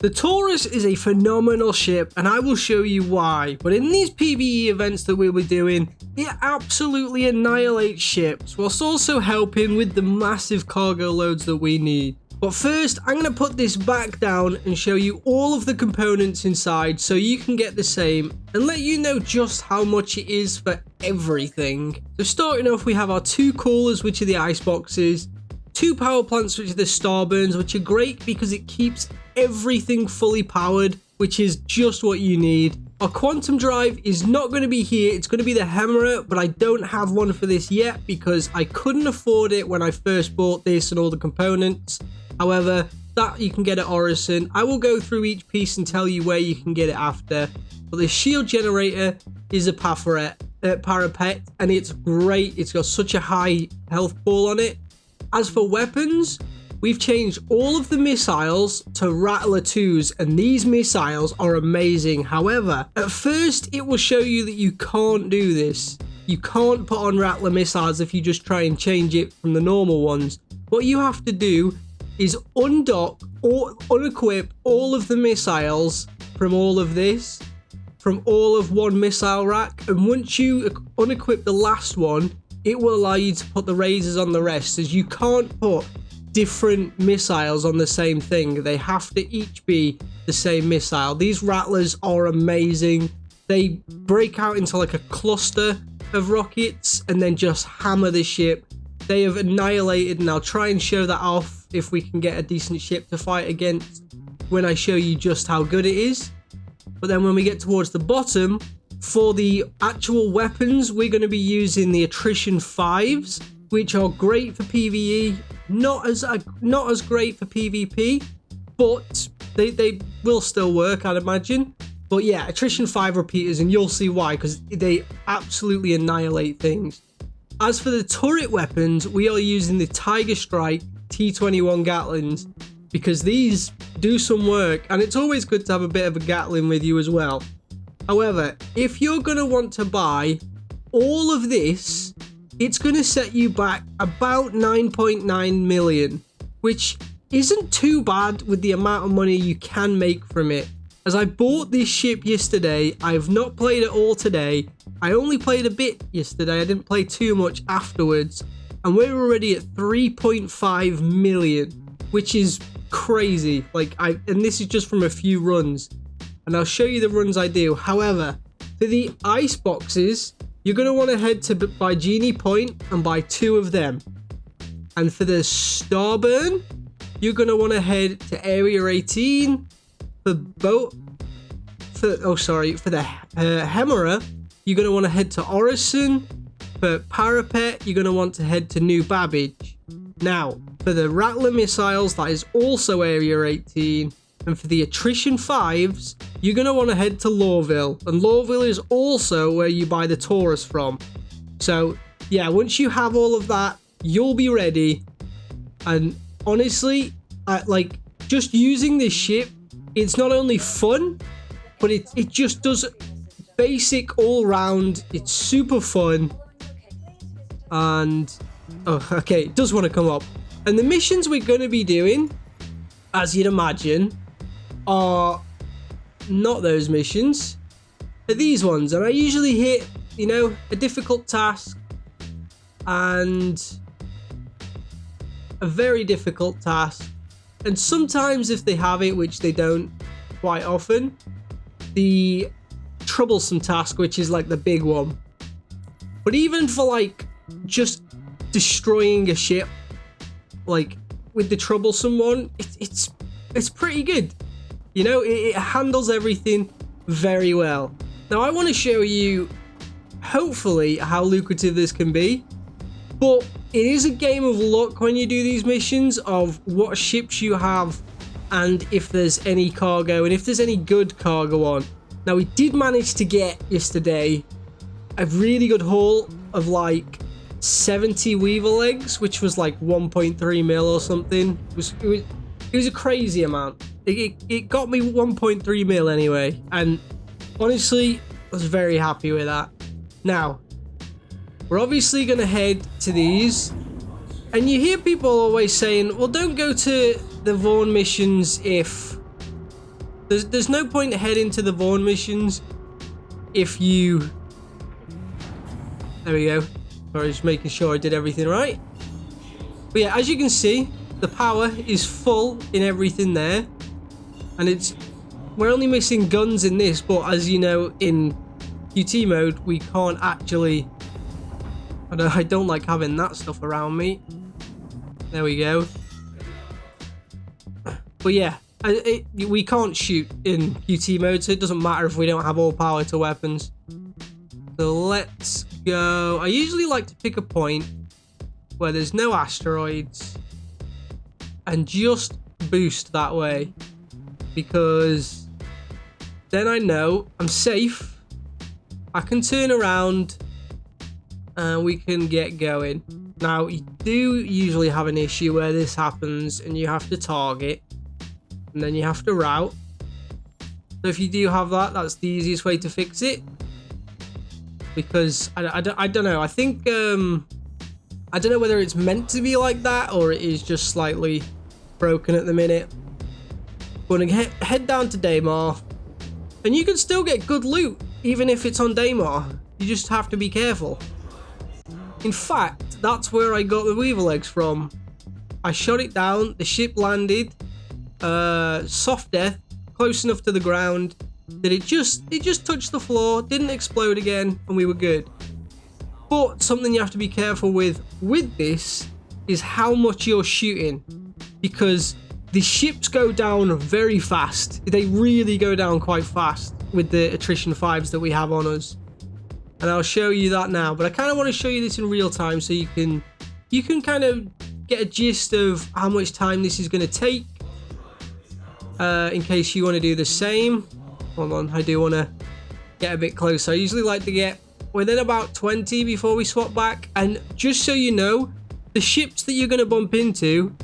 The Taurus is a phenomenal ship and I will show you why, but in these PvE events that we were doing, it absolutely annihilates ships whilst also helping with the massive cargo loads that we need. But first, I'm going to put this back down and show you all of the components inside so you can get the same and let you know just how much it is for everything. So starting off, we have our 2 coolers, which are the ice boxes, 2 power plants, which are the starburns, which are great because it keeps everything fully powered, which is just what you need. Our quantum drive is not going to be here, it's going to be the Hammerer, but I don't have one for this yet because I couldn't afford it when I first bought this and all the components. However, that you can get at Orison. I will go through each piece and tell you where you can get it after. But the shield generator is a parapet, and it's great. It's got such a high health pool on it. As for weapons, we've changed all of the missiles to Rattler 2s, and these missiles are amazing. However, at first it will show you that you can't do this. You can't put on Rattler missiles if you just try and change it from the normal ones. What you have to do is undock or unequip all of the missiles from all of this, from all of one missile rack, and once you unequip the last one, it will allow you to put the razors on the rest, as you can't put different missiles on the same thing. They have to each be the same missile. These Rattlers are amazing. They break out into like a cluster of rockets and then just hammer the ship. They have annihilated, and I'll try and show that off if we can get a decent ship to fight against when I show you just how good it is. But then when we get towards the bottom, for the actual weapons, we're going to be using the attrition 5s, which are great for PvE, not as great for PvP, but they will still work, I'd imagine. But yeah, attrition 5 repeaters, and you'll see why, because they absolutely annihilate things. As for the turret weapons, we are using the Tiger Strike T21 Gatlings because these do some work, and it's always good to have a bit of a Gatling with you as well. However, if you're going to want to buy all of this, it's going to set you back about 9.9 million, which isn't too bad with the amount of money you can make from it. As I bought this ship yesterday, I have not played it all today. I only played a bit yesterday, I didn't play too much afterwards, and we're already at 3.5 million, which is crazy. And this is just from a few runs, and I'll show you the runs I do. However, for the ice boxes, you're going to want to head to buy Genie Point and buy 2 of them. And for the Starburn, you're going to want to head to Area 18. For the Hammerer, you're going to want to head to Orison. For Parapet, you're going to want to head to New Babbage. Now, for the Rattler missiles, that is also Area 18. And for the Attrition 5s, you're going to want to head to Lawville. And Lawville is also where you buy the Taurus from. So, yeah, once you have all of that, you'll be ready. And honestly, just using this ship, it's not only fun, but it just does basic all round. It's super fun. And okay, it does want to come up. And the missions we're going to be doing, as you'd imagine, are not those missions. They're these ones. And I usually hit, a difficult task and a very difficult task. And sometimes if they have it, which they don't quite often, the troublesome task, which is like the big one. But even for just destroying a ship, with the troublesome one, it's pretty good. It handles everything very well. Now I want to show you, hopefully, how lucrative this can be. But it is a game of luck when you do these missions, of what ships you have and if there's any cargo and if there's any good cargo on. Now we did manage to get yesterday a really good haul of 70 Weaver legs, which was 1.3 mil or something. It was a crazy amount. It got me 1.3 mil anyway, and honestly I was very happy with that. Now we're obviously going to head to these, and you hear people always saying, well, don't go to the Vaughn missions if There's no point heading to the Vaughn missions if you... There we go. Sorry, just making sure I did everything right. But yeah, as you can see, the power is full in everything there. And we're only missing guns in this, but as you know, in QT mode, we can't actually... I don't like having that stuff around me. There we go. But yeah, we can't shoot in QT mode, so it doesn't matter if we don't have all power to weapons. So let's go. I usually like to pick a point where there's no asteroids and just boost that way, because then I know I'm safe. I can turn around and we can get going. Now, you do usually have an issue where this happens and you have to target and then you have to route. So if you do have that, that's the easiest way to fix it. Because I don't know. I think I don't know whether it's meant to be like that or it is just slightly broken at the minute. But head down to Daymar, and you can still get good loot even if it's on Daymar. You just have to be careful. In fact, that's where I got the Weevil eggs from. I shot it down, the ship landed, soft death, close enough to the ground that it just touched the floor, didn't explode again, and we were good. But something you have to be careful with this is how much you're shooting, because the ships go down very fast. They really go down quite fast with the attrition 5s that we have on us. And I'll show you that now, but I kind of want to show you this in real time so you can kind of get a gist of how much time this is going to take, in case you want to do the same. Hold on, I do want to get a bit closer. I usually like to get within about 20 before we swap back. And just so you know, the ships that you're going to bump into,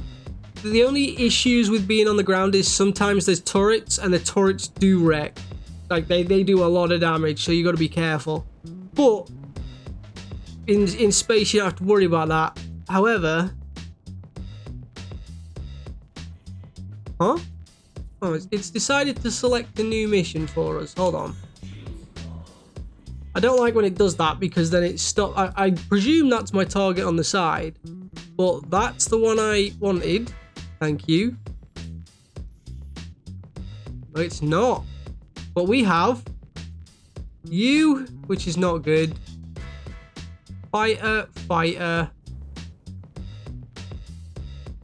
the only issues with being on the ground is sometimes there's turrets, and the turrets do wreck. Like they do a lot of damage, so you got to be careful. But in space, you don't have to worry about that. However, oh, it's decided to select a new mission for us. Hold on. I don't like when it does that, because then it stops. I presume that's my target on the side, but that's the one I wanted. Thank you. No, it's not. But we have you, which is not good. Fighter.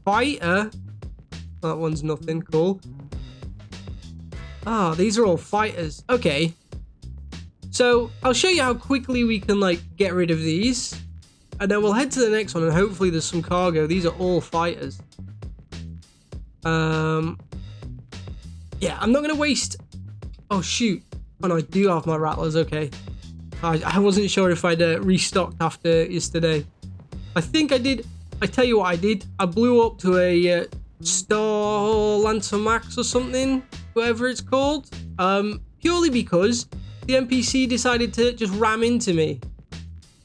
That one's nothing. Cool. Ah, these are all fighters. Okay. So I'll show you how quickly we can like get rid of these, and then we'll head to the next one, and hopefully there's some cargo. These are all fighters. Yeah, I'm not gonna waste. Oh shoot! Oh no, I do have my rattlers. Okay, I wasn't sure if I'd restocked after yesterday. I think I did. I tell you what I did. I blew up to a Star Lancer Max or something, whatever it's called. Purely because the NPC decided to just ram into me.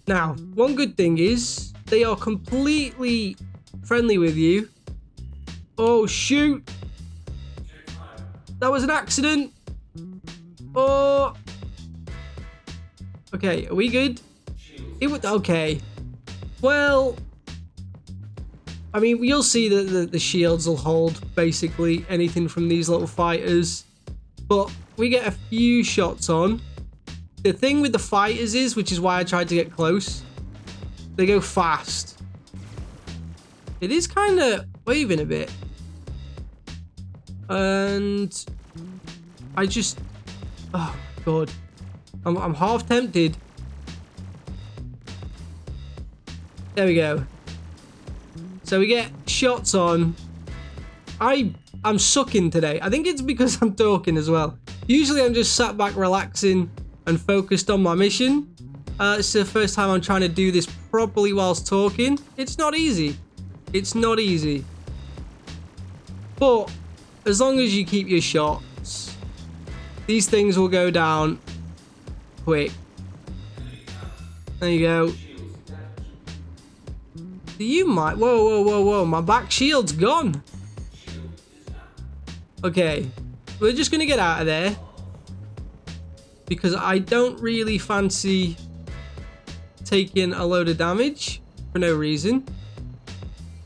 Now, one good thing is they are completely friendly with you. Oh shoot! That was an accident. Oh. Okay, are we good? It would. Okay. Well, I mean, you'll see that the shields will hold basically anything from these little fighters, but we get a few shots on. The thing with the fighters is, which is why I tried to get close, they go fast. It is kind of waving a bit, and I just, oh god, I'm half tempted. There we go. So we get shots on. I'm sucking today. I think it's because I'm talking as well. Usually I'm just sat back relaxing and focused on my mission. It's the first time I'm trying to do this properly whilst talking. It's not easy. It's not easy. But as long as you keep your shots, these things will go down quick. There you go. You might. Whoa. My back shield's gone. Okay. we're just going to get out of there. Because I don't really fancy taking a load of damage for no reason.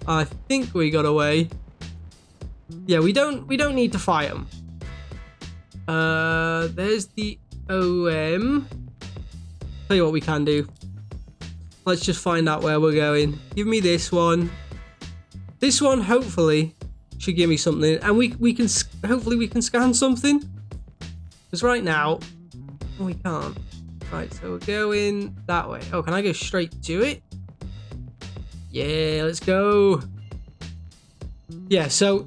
I think we got away. Yeah, we don't need to fight them. There's the OM. Tell you what we can do. Let's just find out where we're going. Give me this one. This one hopefully should give me something, and we can hopefully we can scan something. Because right now we can't. Right, so we're going that way. Oh, can I go straight to it? Yeah, let's go. Yeah, so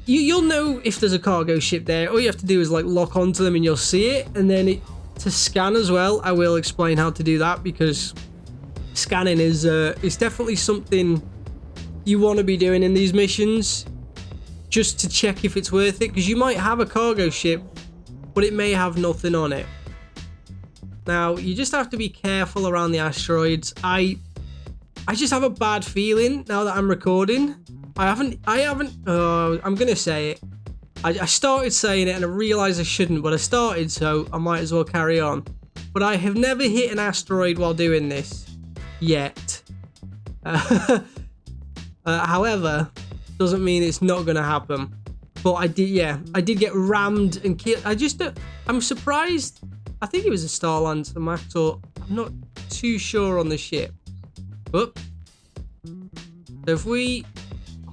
you'll know if there's a cargo ship there. All you have to do is like lock onto them and you'll see it. And then to scan as well, I will explain how to do that, because scanning is definitely something you want to be doing in these missions, just to check if it's worth it, because you might have a cargo ship, but it may have nothing on it. Now, you just have to be careful around the asteroids. I just have a bad feeling now that I'm recording. I'm gonna say it. I started saying it and I realized I shouldn't, but I started, so I might as well carry on. But I have never hit an asteroid while doing this yet. However, doesn't mean it's not gonna happen. But I did get rammed and killed. I'm surprised. I think it was a Starlancer Max, or I'm not too sure on the ship. But so if we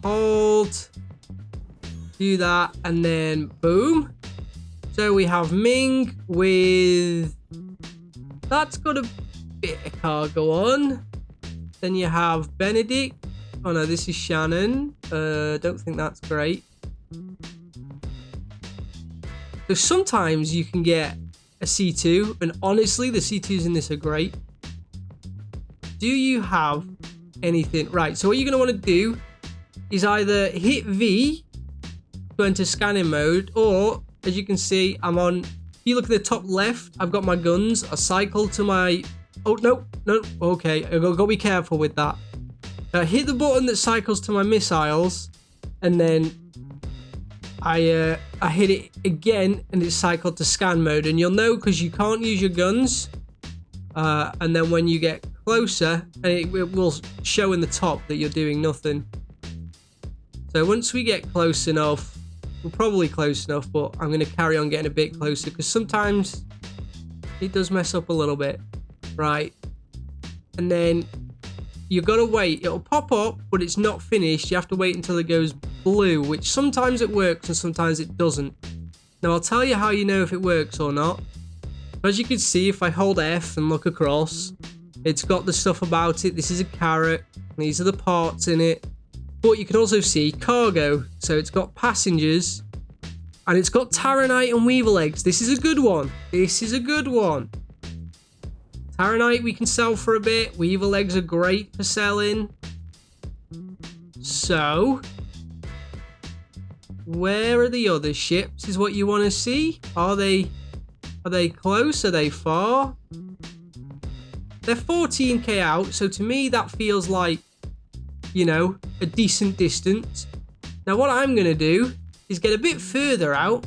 hold, do that, and then boom. So we have Ming with, that's got a bit of cargo on. Then you have Benedict. Oh no, this is Shannon. Don't think that's great. So sometimes you can get a C2, and honestly the C2s in this are great. Do you have anything? Right, so what you're going to want to do is either hit V to go into scanning mode, or as you can see, if you look at the top left, I've got my guns. I cycle to my, oh no, okay, I've got to be careful with that. Hit the button that cycles to my missiles, and then I hit it again and it's cycled to scan mode, and you'll know because you can't use your guns, and then when you get closer, it will show in the top that you're doing nothing. So once we get close enough, we're probably close enough, but I'm going to carry on getting a bit closer because sometimes it does mess up a little bit. Right, and then you've got to wait. It'll pop up, but it's not finished. You have to wait until it goes blue, which sometimes it works and sometimes it doesn't. Now I'll tell you how you know if it works or not. As you can see, if I hold F and look across, it's got the stuff about it. This is a carrot. These are the parts in it. But you can also see cargo. So it's got passengers, and it's got Taranite and Weevil eggs. This is a good one. This is a good one. Taranite we can sell for a bit. Weevil eggs are great for selling. So where are the other ships is what you want to see. Are they close? Are they far? They're 14k out, so to me that feels like, you know, a decent distance. Now what I'm going to do is get a bit further out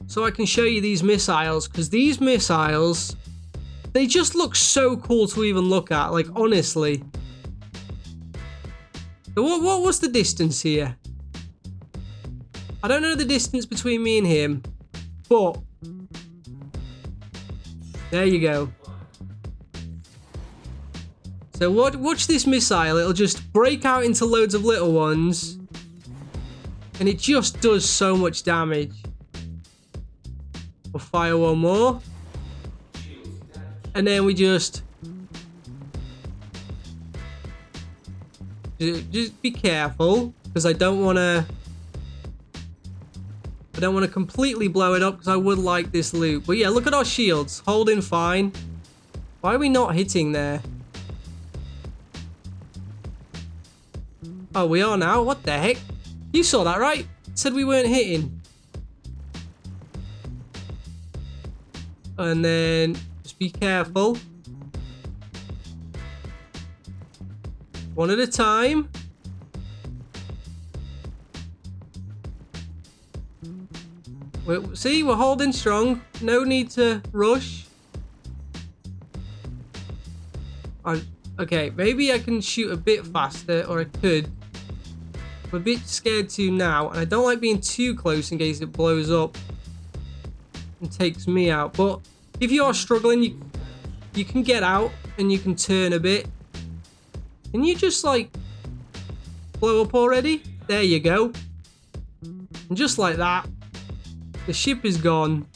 so I can show you these missiles, because these missiles, they just look so cool to even look at, like, honestly. So what was the distance here? I don't know the distance between me and him, but there you go. So watch this missile. It'll just break out into loads of little ones, and it just does so much damage. We'll fire one more, and then we just be careful, because I don't want to completely blow it up, because I would like this loot. But yeah, look at our shields holding fine. Why are we not hitting there? Oh, we are now. What the heck? You saw that, right? It said we weren't hitting. And then just be careful. One at a time. See, we're holding strong. No need to rush. Okay, maybe I can shoot a bit faster, or I could. I'm a bit scared to now, and I don't like being too close in case it blows up and takes me out. But if you are struggling, you can get out and you can turn a bit. Can you just like blow up already? There you go. And just like that, the ship is gone.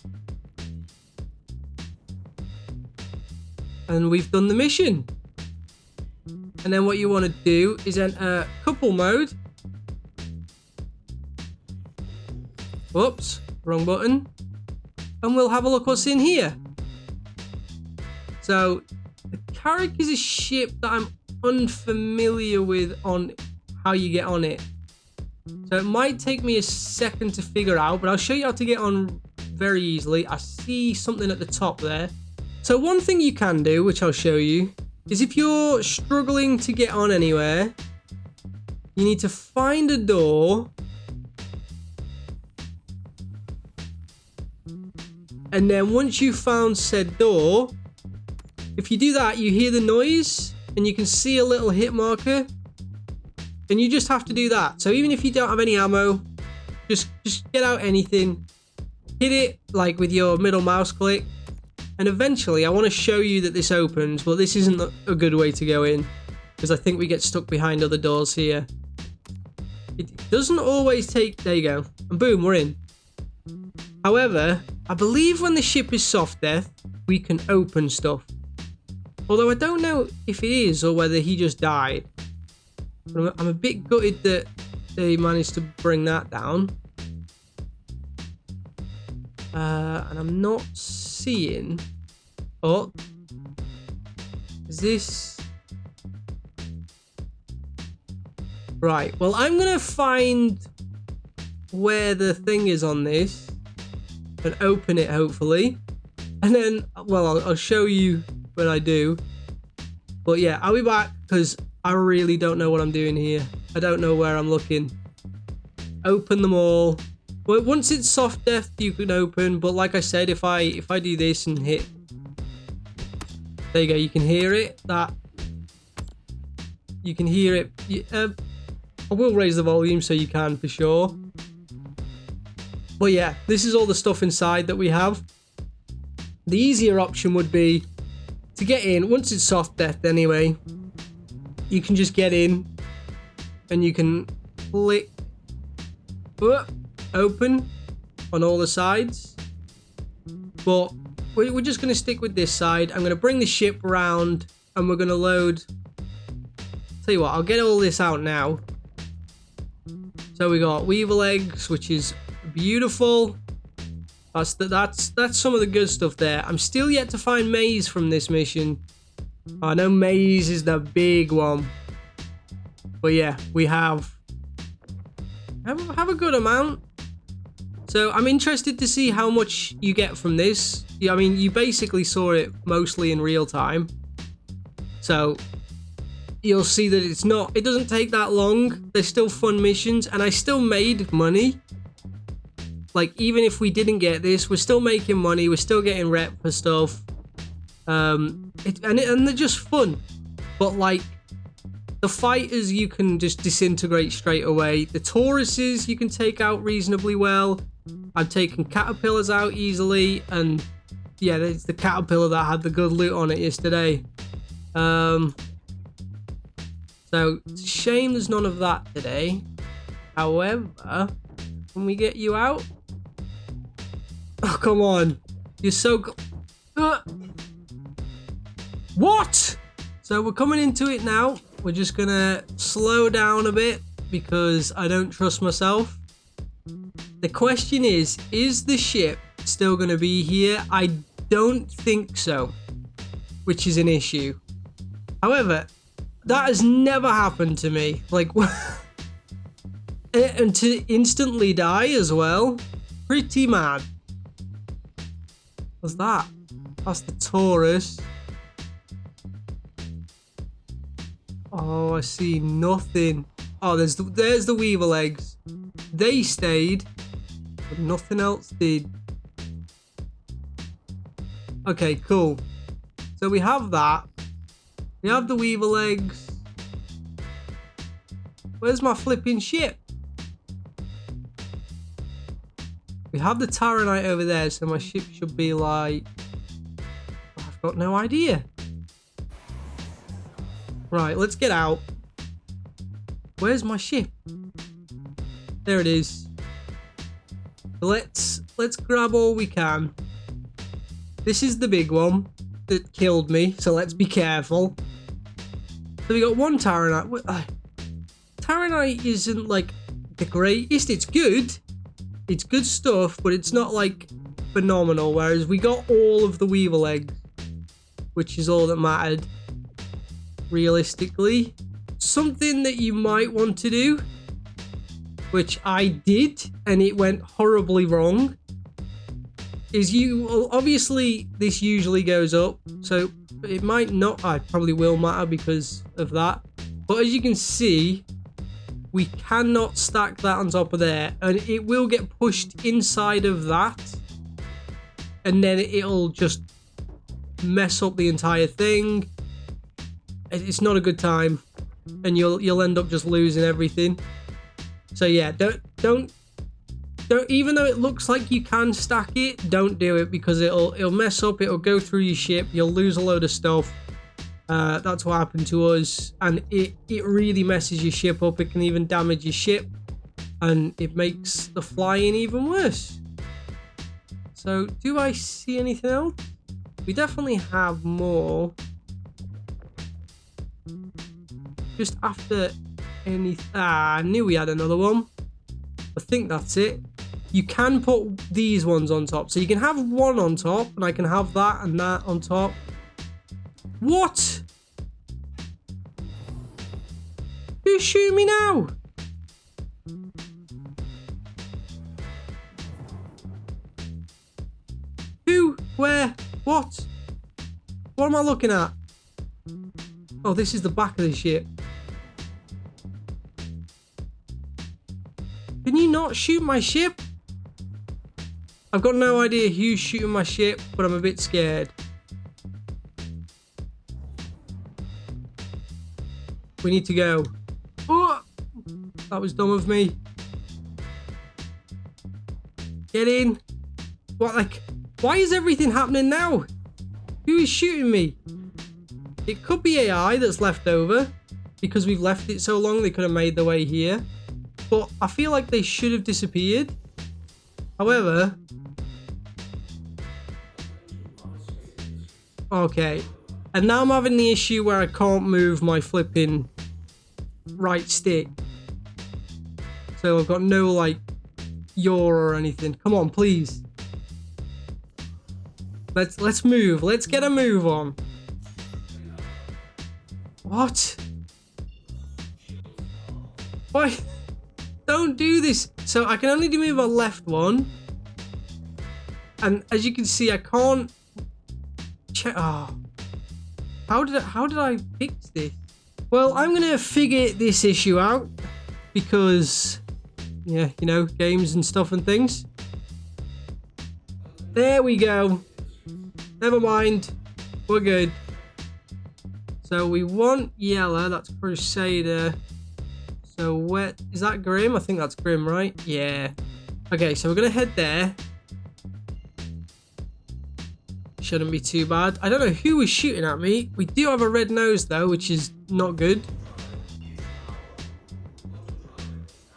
And we've done the mission. And then what you want to do is enter couple mode. Whoops, wrong button. And we'll have a look what's in here. So, the Carrack is a ship that I'm unfamiliar with on how you get on it. So it might take me a second to figure out, but I'll show you how to get on very easily. I see something at the top there. So one thing you can do, which I'll show you, is if you're struggling to get on anywhere, you need to find a door. And then once you've found said door, if you do that, you hear the noise and you can see a little hit marker. And you just have to do that. So even if you don't have any ammo, just get out anything, hit it like with your middle mouse click, and eventually I want to show you that this opens, but this isn't a good way to go in because I think we get stuck behind other doors here. It doesn't always take, there you go, and boom, we're in. However, I believe when the ship is soft death, we can open stuff. Although I don't know if it is or whether he just died. I'm a bit gutted that they managed to bring that down. And I'm not seeing... Oh. Is this... Right, well, I'm going to find where the thing is on this and open it, hopefully. And then, well, I'll show you when I do. But yeah, I'll be back because I really don't know what I'm doing here. I don't know where I'm looking. Open them all. Well, once it's soft death, you can open. But like I said, if I do this and hit, there you go. You can hear it. You can hear it. I will raise the volume so you can for sure. But yeah, this is all the stuff inside that we have. The easier option would be to get in once it's soft death anyway. You can just get in and you can click open on all the sides. But we're just going to stick with this side. I'm going to bring the ship around and we're going to load. Tell you what, I'll get all this out now. So we got weaver legs, which is beautiful. That's some of the good stuff there. I'm still yet to find maize from this mission. I know maize is the big one. But yeah, we have a good amount. So I'm interested to see how much you get from this. Yeah, I mean, you basically saw it mostly in real time. So you'll see that it doesn't take that long. There's still fun missions and I still made money. Like, even if we didn't get this, we're still making money. We're still getting rep for stuff. And they're just fun. But, like, the fighters you can just disintegrate straight away. The Tauruses you can take out reasonably well. I've taken caterpillars out easily. And, yeah, it's the caterpillar that had the good loot on it yesterday. So, it's a shame there's none of that today. However, can we get you out? Oh, come on. You're so good. What? So we're coming into it now. We're just going to slow down a bit because I don't trust myself. The question is the ship still going to be here? I don't think so, which is an issue. However, that has never happened to me. Like, and to instantly die as well. Pretty mad. What's that? That's the Taurus. Oh, I see nothing. Oh, there's the weaver legs. They stayed. but nothing else did. Okay, cool. So we have that. We have the weaver legs. Where's my flipping ship? We have the Taranite over there, so my ship should be like... I've got no idea. Right, let's get out. Where's my ship? There it is. Let's grab all we can. This is the big one that killed me, so let's be careful. So we got one Taranite. Taranite isn't like the greatest. It's good. It's good stuff, but it's not like phenomenal. Whereas we got all of the weaver legs, which is all that mattered. Realistically, something that you might want to do, which I did, and it went horribly wrong, is obviously this usually goes up, so it might not, I probably will matter because of that, but as you can see, we cannot stack that on top of there, and it will get pushed inside of that, and then it'll just mess up the entire thing. It's not a good time, and you'll end up just losing everything. So yeah, don't even though it looks like you can stack it, don't do it, because it'll mess up, it'll go through your ship, you'll lose a load of stuff. That's what happened to us, and it really messes your ship up. It can even damage your ship, and it makes the flying even worse. So do I see anything else? We definitely have more. Just after any... I knew we had another one. I think that's it. You can put these ones on top. So you can have one on top, and I can have that and that on top. What? Who's shooting me now? Who? Where? What? What am I looking at? Oh, this is the back of the ship. Can you not shoot my ship? I've got no idea who's shooting my ship, but I'm a bit scared. We need to go. Oh, that was dumb of me. Get in. What, like, why is everything happening now? Who is shooting me? It could be AI that's left over, because we've left it so long they could have made their way here. But I feel like they should have disappeared. However... Okay. And now I'm having the issue where I can't move my flipping right stick. So I've got no, like, yaw or anything. Come on, please. Let's move. Let's get a move on. What? Why? Don't do this. So I can only move my left one. And as you can see, I can't check. Oh. How did I fix this? Well, I'm gonna figure this issue out, because yeah, you know, games and stuff and things. There we go. Never mind. We're good. So we want yellow. That's Crusader. So where is that? Grim? I think that's Grim, right? Yeah. Okay, so we're gonna head there. Shouldn't be too bad. I don't know who was shooting at me. We do have a red nose though, which is not good.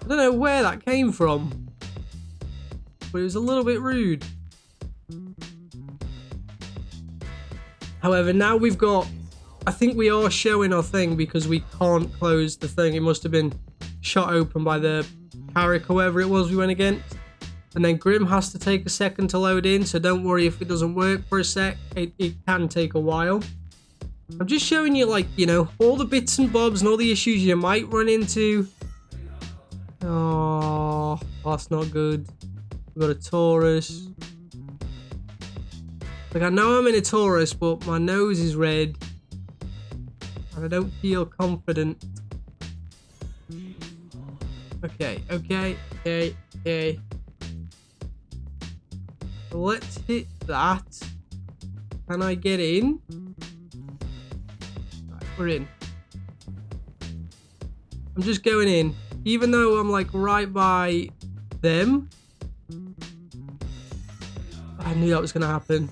I don't know where that came from, but it was a little bit rude. However, now we've got... I think we are showing our thing because we can't close the thing. It must have been shot open by the Carrick, whoever it was we went against. And then Grim has to take a second to load in, so don't worry if it doesn't work for a sec. It can take a while. I'm just showing you, like, you know, all the bits and bobs and all the issues you might run into. Oh, that's not good. We've got a Taurus. Like, I know I'm in a Taurus, but my nose is red. And I don't feel confident. Okay. let's hit that. Can I get in? Right, we're in. I'm just going in. Even though I'm like right by them. I knew that was going to happen.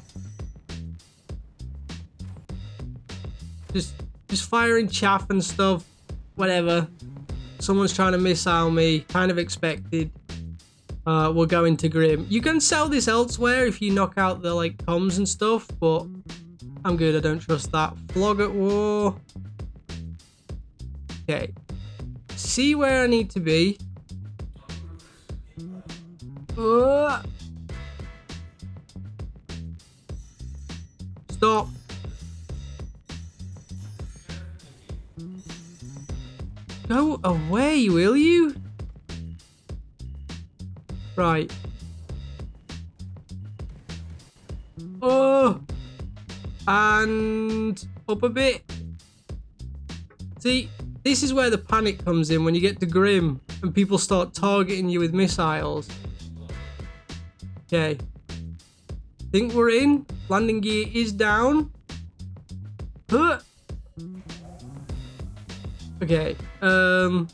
Just firing chaff and stuff. Whatever. Someone's trying to missile me. Kind of expected. We'll go into Grim. You can sell this elsewhere if you knock out the like comms and stuff, but I'm good. I don't trust that. Flog at war. Okay. See where I need to be. Stop. Go away, will you? Right. Oh. And up a bit. See, this is where the panic comes in when you get to Grim and people start targeting you with missiles. Okay. Think we're in. Landing gear is down. Huh. Okay. I'm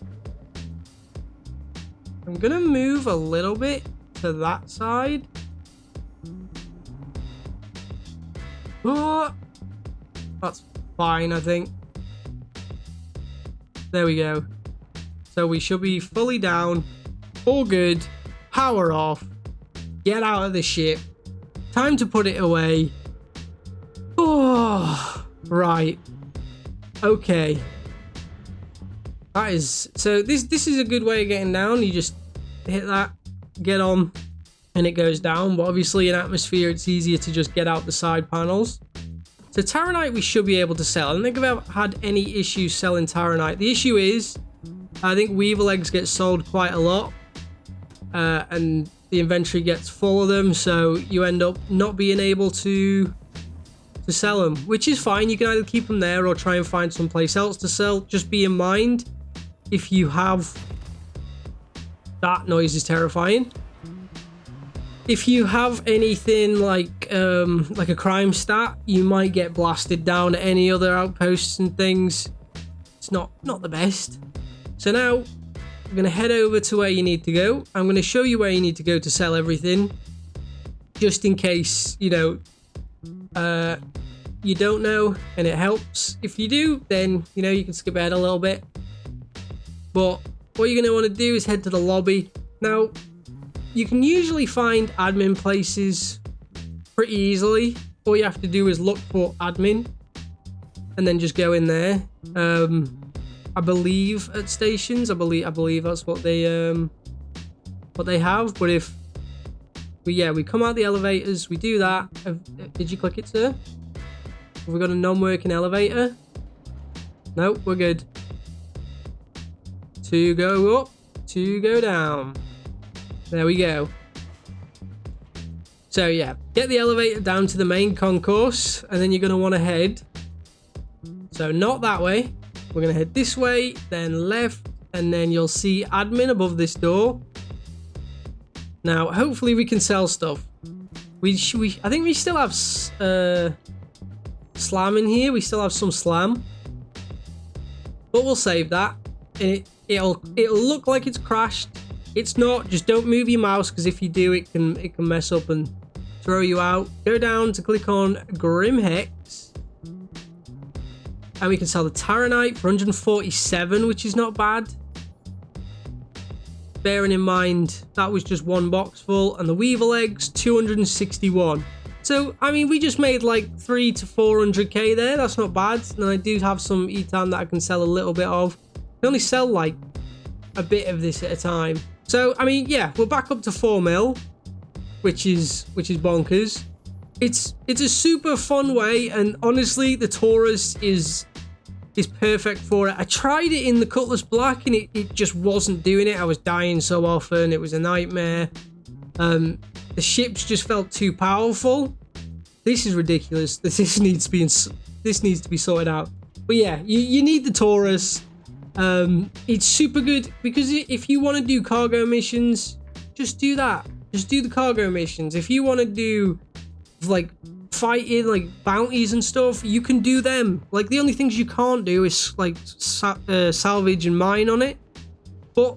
gonna move a little bit to that side. Oh, that's fine, I think. There we go. So we should be fully down. All good. Power off. Get out of the ship. Time to put it away. Oh, right. Okay. That is, so this is a good way of getting down. You just hit that, get on, and it goes down. But obviously in atmosphere, it's easier to just get out the side panels. So Taranite we should be able to sell. I don't think I've had any issues selling Taranite. The issue is, I think Weevil eggs get sold quite a lot. And the inventory gets full of them. So you end up not being able to sell them. Which is fine. You can either keep them there or try and find someplace else to sell. Just be in mind, if you have... That noise is terrifying. If you have anything like a crime stat, you might get blasted down at any other outposts and things. It's not the best. So now we're going to head over to where you need to go. I'm going to show you where you need to go to sell everything, just in case, you know, you don't know, and it helps. If you do, then, you know, you can skip ahead a little bit. But what you're going to want to do is head to the lobby. Now, you can usually find admin places pretty easily. All you have to do is look for admin and then just go in there. I believe at stations, I believe that's what they have. But if we come out the elevators, we do that. Did you click it, sir? Have we got a non-working elevator? No, we're good. To go up, to go down. There we go. So yeah, get the elevator down to the main concourse, and then you're going to want to head. So not that way. We're going to head this way, then left, and then you'll see admin above this door. Now, hopefully we can sell stuff. I think we still have slam in here. We still have some slam. But we'll save that. And it'll look like it's crashed. It's not. Just don't move your mouse, because if you do, it can mess up and throw you out. Go down to click on Grim Hex, and we can sell the Taranite for 147, which is not bad. Bearing in mind that was just one box full, and the Weevil eggs 261. So I mean, we just made like 300 to 400k there. That's not bad. And I do have some etan that I can sell a little bit of. I only sell like a bit of this at a time. So I mean, yeah, we're back up to 4 mil, which is bonkers. It's a super fun way, and honestly, the Taurus is perfect for it. I tried it in the Cutlass Black, and it just wasn't doing it. I was dying so often. It was a nightmare. The ships just felt too powerful. This is ridiculous. This needs to be sorted out. But yeah, you need the Taurus. It's super good because if you want to do cargo missions, just do that. just do the cargo missions. If you want to do like fighting, like bounties and stuff, you can do them. Like the only things you can't do is like salvage and mine on it, but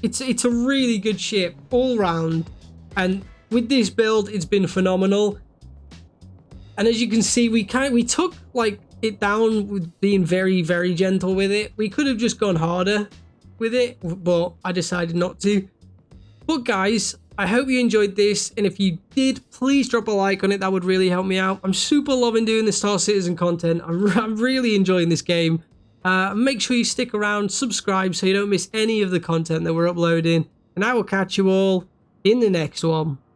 it's a really good ship all round. And with this build, it's been phenomenal. And as you can see, we took like it down with being very, very gentle with it. We could have just gone harder with it, but I decided not to. But guys, I hope you enjoyed this, and if you did, please drop a like on it. That would really help me out. I'm super loving doing the Star Citizen content. I'm really enjoying this game. Make sure you stick around, subscribe so you don't miss any of the content that we're uploading, and I will catch you all in the next one.